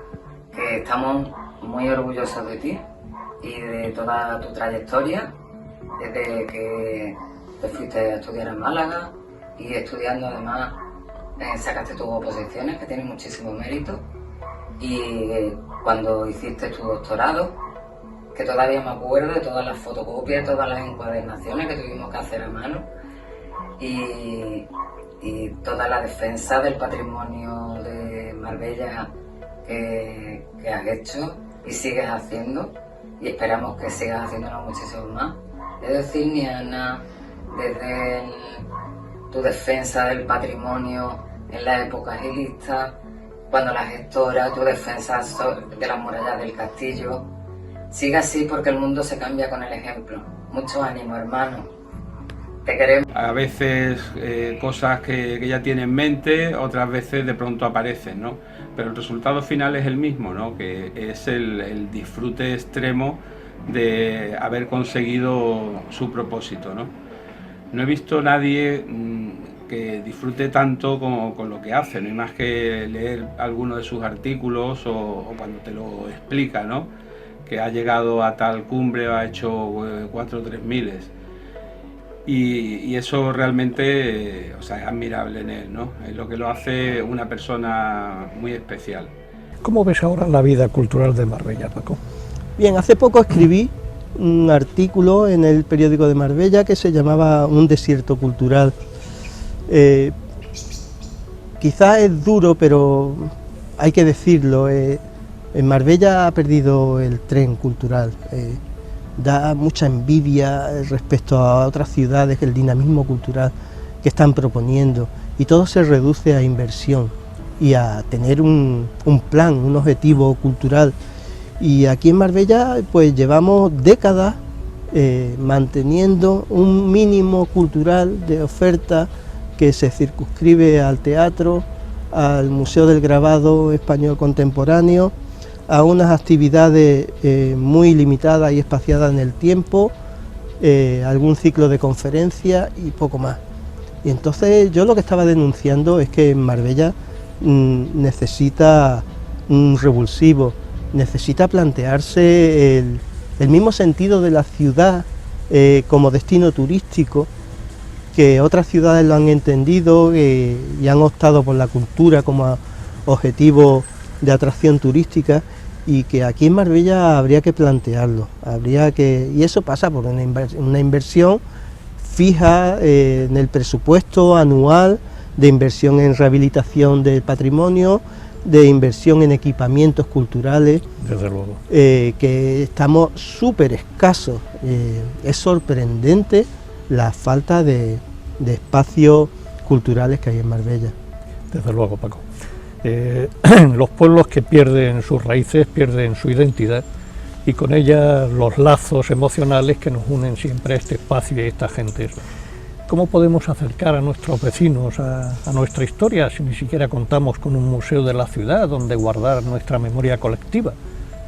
que estamos muy orgullosos de ti y de toda tu trayectoria, desde que te fuiste a estudiar en Málaga y estudiando además sacaste tus oposiciones, que tienen muchísimo mérito, y cuando hiciste tu doctorado, que todavía me acuerdo de todas las fotocopias, todas las encuadernaciones que tuvimos que hacer a mano, y toda la defensa del patrimonio de Marbella que has hecho y sigues haciendo, y esperamos que sigas haciéndolo muchísimo más. Es decir, Niana, desde tu defensa del patrimonio en la época agilista, cuando la gestora, tu defensa de las murallas del castillo, sigue así porque el mundo se cambia con el ejemplo. Mucho ánimo, hermano. Te queremos. A veces cosas que ella tiene en mente, otras veces de pronto aparecen, ¿no? Pero el resultado final es el mismo, ¿no? Que es el disfrute extremo de haber conseguido su propósito, ¿no? No he visto nadie que disfrute tanto con lo que hace, no hay más que leer alguno de sus artículos o cuando te lo explica, ¿no? Que ha llegado a tal cumbre, ha hecho 4 o 3 miles. Y eso realmente es admirable en él, ¿no? Es lo que lo hace una persona muy especial. ¿Cómo ves ahora la vida cultural de Marbella, Paco? Bien, hace poco escribí un artículo en el periódico de Marbella que se llamaba Un desierto cultural. Quizás es duro, pero hay que decirlo. En Marbella ha perdido el tren cultural. Da mucha envidia respecto a otras ciudades, el dinamismo cultural que están proponiendo, y todo se reduce a inversión y a tener un plan, un objetivo cultural. Y aquí en Marbella pues llevamos décadas manteniendo un mínimo cultural de oferta que se circunscribe al teatro, al Museo del Grabado Español Contemporáneo, a unas actividades muy limitadas y espaciadas en el tiempo, algún ciclo de conferencias y poco más. Y entonces yo lo que estaba denunciando es que Marbella necesita un revulsivo, necesita plantearse el mismo sentido de la ciudad como destino turístico, que otras ciudades lo han entendido y han optado por la cultura como objetivo de atracción turística, y que aquí en Marbella habría que plantearlo, y eso pasa por una inversión fija en el presupuesto anual, de inversión en rehabilitación del patrimonio, de inversión en equipamientos culturales. Desde luego. Que estamos súper escasos. Es sorprendente la falta de espacios culturales que hay en Marbella. Desde luego, Paco. Los pueblos que pierden sus raíces, pierden su identidad, y con ella los lazos emocionales que nos unen siempre a este espacio y a esta gente. ¿Cómo podemos acercar a nuestros vecinos a nuestra historia si ni siquiera contamos con un museo de la ciudad donde guardar nuestra memoria colectiva?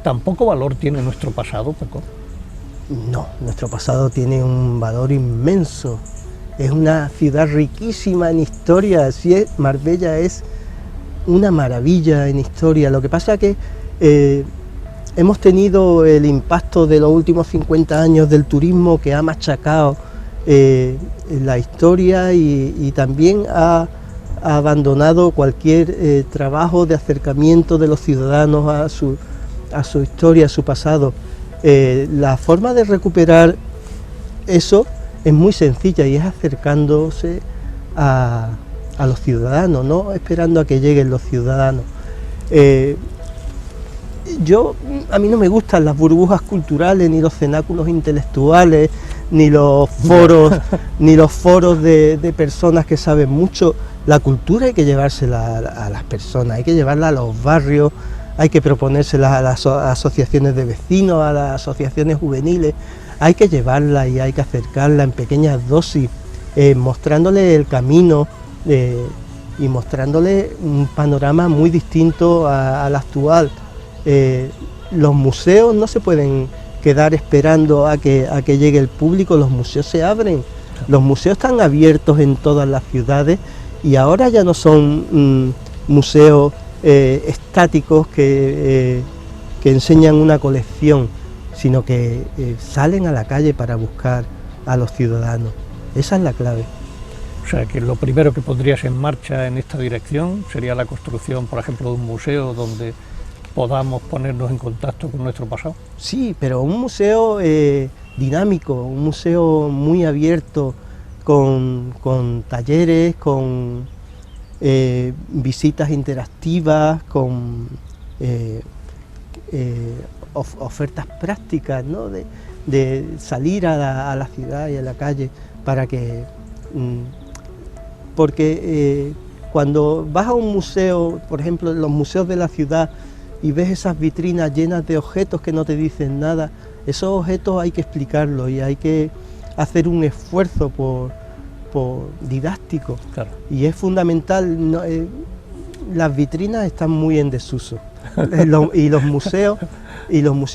¿Tan poco valor tiene nuestro pasado, Paco? No, nuestro pasado tiene un valor inmenso. Es una ciudad riquísima en historia. Marbella es una maravilla en historia. Lo que pasa es que hemos tenido el impacto de los últimos 50 años del turismo, que ha machacado la historia y también ha abandonado cualquier trabajo de acercamiento de los ciudadanos a su historia, a su pasado. La forma de recuperar eso es muy sencilla y es acercándose a los ciudadanos, no esperando a que lleguen los ciudadanos. A mí no me gustan las burbujas culturales, ni los cenáculos intelectuales, ni los foros, de personas que saben mucho. La cultura hay que llevársela a las personas, hay que llevarla a los barrios, hay que proponérsela a las asociaciones de vecinos, a las asociaciones juveniles, hay que llevarla y hay que acercarla en pequeñas dosis, mostrándole el camino y mostrándole un panorama muy distinto al actual. Los museos no se pueden quedar esperando a que llegue el público, los museos se abren, los museos están abiertos en todas las ciudades y ahora ya no son museos estáticos que enseñan una colección, sino que salen a la calle para buscar a los ciudadanos. Esa es la clave. O sea, que lo primero que pondrías en marcha en esta dirección sería la construcción, por ejemplo, de un museo donde podamos ponernos en contacto con nuestro pasado. Sí, pero un museo dinámico, un museo muy abierto, con talleres, con visitas interactivas, con ofertas prácticas, ¿no? de salir a la ciudad y a la calle para que... porque cuando vas a un museo, por ejemplo, los museos de la ciudad, y ves esas vitrinas llenas de objetos que no te dicen nada, esos objetos hay que explicarlos y hay que hacer un esfuerzo por didáctico. Claro. Y es fundamental, las vitrinas están muy en desuso y los museos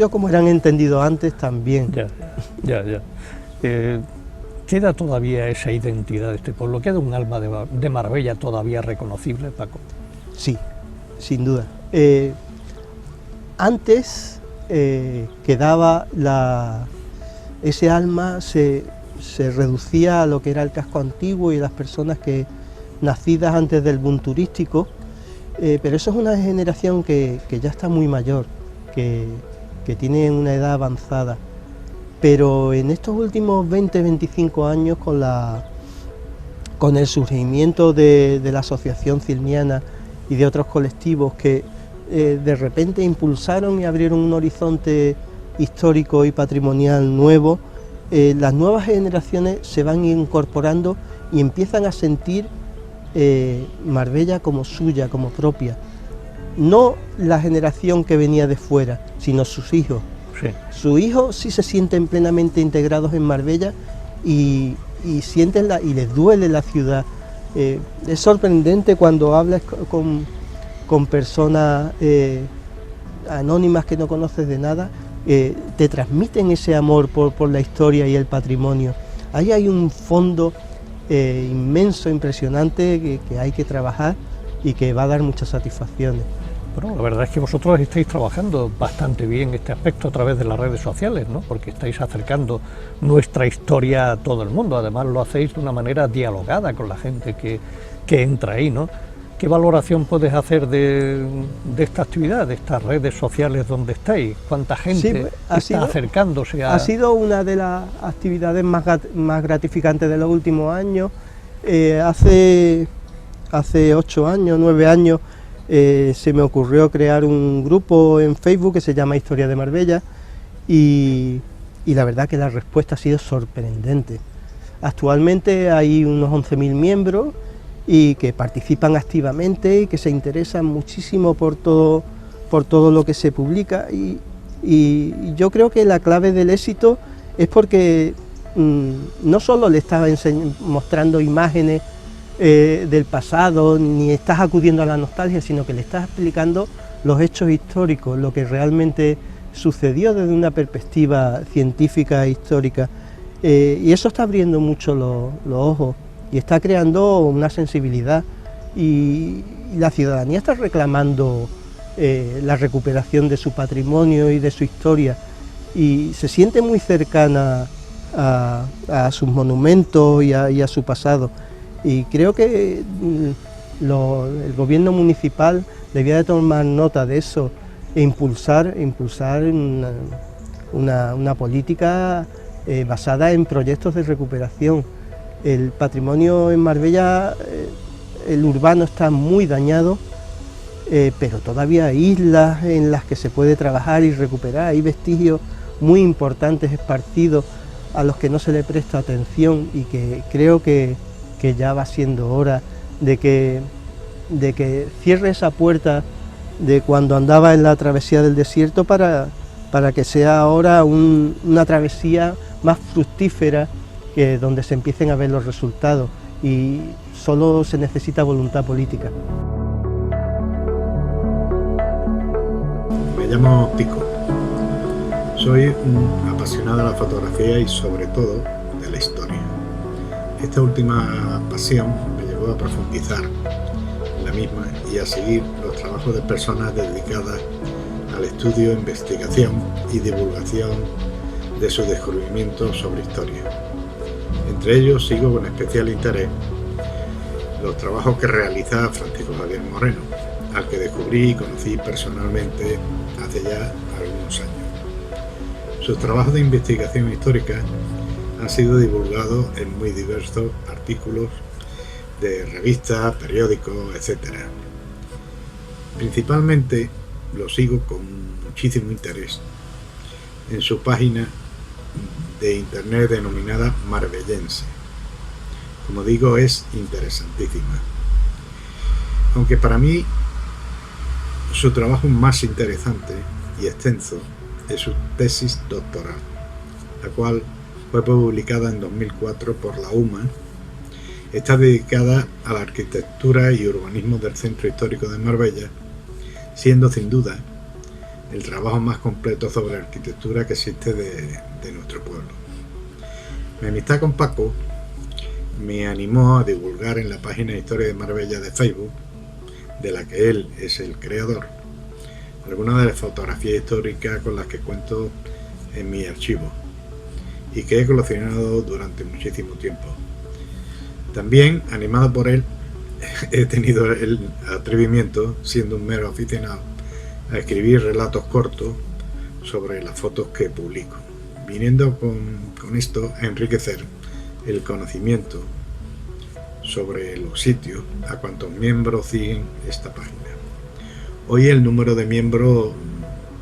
como eran entendidos antes también. Ya. ¿Queda todavía esa identidad de este pueblo? ¿Queda un alma de Marbella todavía reconocible, Paco? Sí, sin duda. Antes quedaba ese alma, se reducía a lo que era el casco antiguo y las personas que nacidas antes del boom turístico, pero eso es una generación que ya está muy mayor, que tiene una edad avanzada. Pero en estos últimos 20-25 años, con el surgimiento de la Asociación Cilniana y de otros colectivos que de repente impulsaron y abrieron un horizonte histórico y patrimonial nuevo, las nuevas generaciones se van incorporando y empiezan a sentir Marbella como suya, como propia. No la generación que venía de fuera, sino sus hijos. Sí. Sus hijos sí se sienten plenamente integrados en Marbella y sienten y les duele la ciudad. Es sorprendente cuando hablas con personas anónimas que no conoces de nada, te transmiten ese amor por la historia y el patrimonio. Ahí hay un fondo inmenso, impresionante, que hay que trabajar y que va a dar muchas satisfacciones. Bueno, la verdad es que vosotros estáis trabajando bastante bien este aspecto a través de las redes sociales, ¿no? Porque estáis acercando nuestra historia a todo el mundo. Además lo hacéis de una manera dialogada con la gente que entra ahí, ¿no? ¿Qué valoración puedes hacer de esta actividad, de estas redes sociales donde estáis? ¿Cuánta gente está acercándose a...? Ha sido una de las actividades más gratificantes de los últimos años. Hace 8 años, 9 años, se me ocurrió crear un grupo en Facebook que se llama Historia de Marbella y la verdad que la respuesta ha sido sorprendente. Actualmente hay unos 11.000 miembros y que participan activamente y que se interesan muchísimo por todo lo que se publica y yo creo que la clave del éxito es porque no solo le estaba mostrando imágenes del pasado, ni estás acudiendo a la nostalgia, sino que le estás explicando los hechos históricos, lo que realmente sucedió desde una perspectiva científica e histórica, y eso está abriendo mucho los ojos y está creando una sensibilidad, y la ciudadanía está reclamando la recuperación de su patrimonio y de su historia, y se siente muy cercana a sus monumentos y a su pasado, y creo que el gobierno municipal debía de tomar nota de eso e impulsar una política basada en proyectos de recuperación. El patrimonio en Marbella, el urbano, está muy dañado, pero todavía hay islas en las que se puede trabajar y recuperar, hay vestigios muy importantes esparcidos a los que no se le presta atención, y que creo que ya va siendo hora de que cierre esa puerta de cuando andaba en la travesía del desierto para que sea ahora una travesía más fructífera, donde se empiecen a ver los resultados, y solo se necesita voluntad política. Me llamo Pico, soy un apasionado de la fotografía y sobre todo de la historia. Esta última pasión me llevó a profundizar en la misma y a seguir los trabajos de personas dedicadas al estudio, investigación y divulgación de sus descubrimientos sobre historia. Entre ellos sigo con especial interés los trabajos que realiza Francisco Javier Moreno, al que descubrí y conocí personalmente hace ya algunos años. Sus trabajos de investigación histórica han sido divulgados en muy diversos artículos de revistas, periódicos, etc. Principalmente lo sigo con muchísimo interés en su página de internet denominada Marbellense. Como digo, es interesantísima. Aunque para mí su trabajo más interesante y extenso es su tesis doctoral, la cual fue publicada en 2004 por la UMA. Está dedicada a la arquitectura y urbanismo del centro histórico de Marbella, siendo sin duda el trabajo más completo sobre arquitectura que existe de nuestro pueblo. Mi amistad con Paco me animó a divulgar en la página Historia de Marbella de Facebook, de la que él es el creador, algunas de las fotografías históricas con las que cuento en mi archivo y que he coleccionado durante muchísimo tiempo. También, animado por él, he tenido el atrevimiento, siendo un mero aficionado, a escribir relatos cortos sobre las fotos que publico, viniendo con esto a enriquecer el conocimiento sobre los sitios a cuantos miembros siguen esta página. Hoy el número de miembros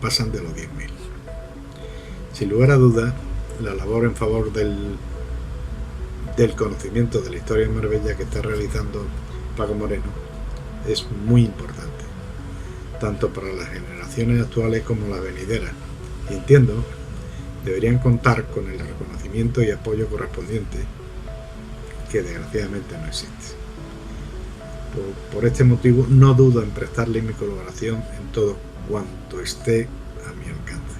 pasan de los 10.000. Sin lugar a dudas, la labor en favor del conocimiento de la historia de Marbella que está realizando Paco Moreno es muy importante, tanto para las generaciones actuales como las venideras, y entiendo deberían contar con el reconocimiento y apoyo correspondiente, que desgraciadamente no existe. Por este motivo no dudo en prestarle mi colaboración en todo cuanto esté a mi alcance.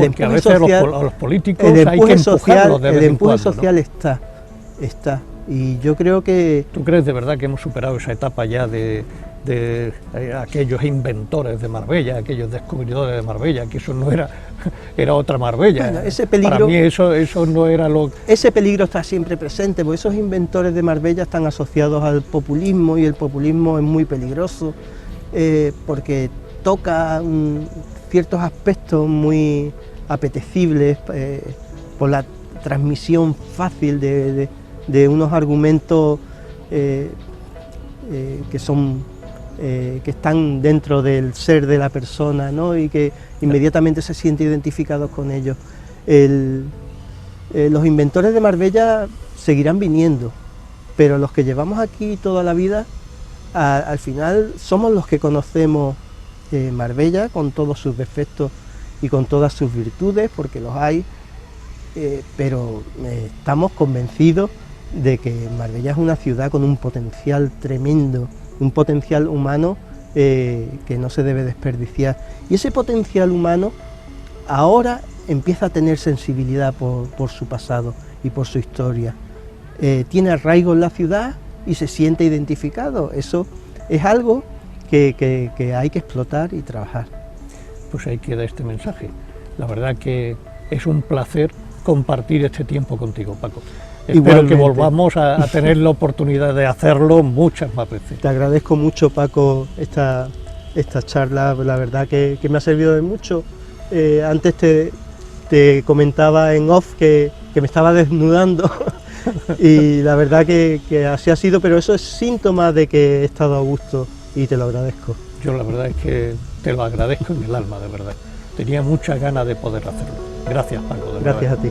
Porque a veces a los políticos hay que empujarlos de vez en cuando, social, ¿no? está, y yo creo que... ¿Tú crees de verdad que hemos superado esa etapa ya de aquellos inventores de Marbella, aquellos descubridores de Marbella, que eso no era otra Marbella? Bueno, ese peligro, para mí eso no era lo... Ese peligro está siempre presente, porque esos inventores de Marbella están asociados al populismo, y el populismo es muy peligroso, porque toca ciertos aspectos muy apetecibles por la transmisión fácil de unos argumentos que están dentro del ser de la persona, ¿no? Y que inmediatamente se siente identificados con ellos. Los inventores de Marbella seguirán viniendo, pero los que llevamos aquí toda la vida, al final somos los que conocemos Marbella con todos sus defectos y con todas sus virtudes, porque los hay, pero estamos convencidos de que Marbella es una ciudad con un potencial tremendo, un potencial humano que no se debe desperdiciar. Y ese potencial humano ahora empieza a tener sensibilidad por su pasado y por su historia. Tiene arraigo en la ciudad y se siente identificado. Eso es algo que hay que explotar y trabajar. Pues ahí queda este mensaje. La verdad que es un placer compartir este tiempo contigo, Paco. Espero Igualmente. que volvamos a tener la oportunidad de hacerlo muchas más veces. Te agradezco mucho, Paco, esta charla, la verdad que me ha servido de mucho. Antes te comentaba en off que me estaba desnudando y la verdad que así ha sido, pero eso es síntoma de que he estado a gusto y te lo agradezco. Yo la verdad es que te lo agradezco en el alma, de verdad. Tenía muchas ganas de poder hacerlo. Gracias, Paco. De Gracias verdad. a ti.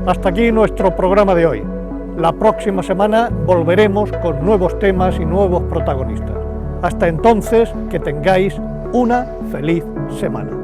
Hasta aquí nuestro programa de hoy. La próxima semana volveremos con nuevos temas y nuevos protagonistas. Hasta entonces, que tengáis una feliz semana.